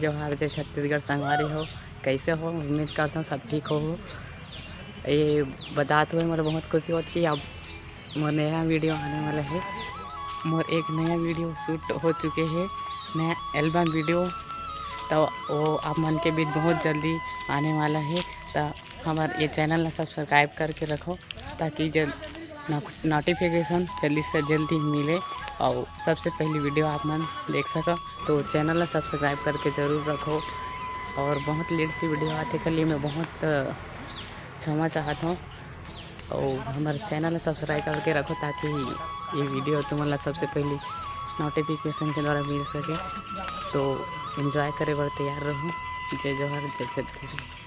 जोहार, जय छत्तीसगढ़ संगवारी हो। कैसे हो? उम्मीद करता हूँ सब ठीक हो। ये बताते हुए मुझे बहुत खुशी होती है। अब मोर नया वीडियो आने वाला है। मोर एक नया वीडियो शूट हो चुके हैं, नया एल्बम वीडियो। तो वो आप मन के बीच बहुत जल्दी आने वाला है। तो हमारे ये चैनल ला सब्सक्राइब करके रखो ताकि जब नोटिफिकेशन जल्दी से जल्दी मिले और सबसे पहली वीडियो आप मन देख सको। तो चैनल ला सब्सक्राइब करके ज़रूर रखो। और बहुत लेट सी वीडियो आते के लिए मैं बहुत क्षमा चाहता हूँ। और हमारे चैनल ला सब्सक्राइब करके रखो ताकि ये वीडियो तुम्हारा सबसे पहले नोटिफिकेशन के द्वारा मिल सके। तो एंजॉय करे बर तैयार रहो। जय जोहार, जय छत्तीसगढ़।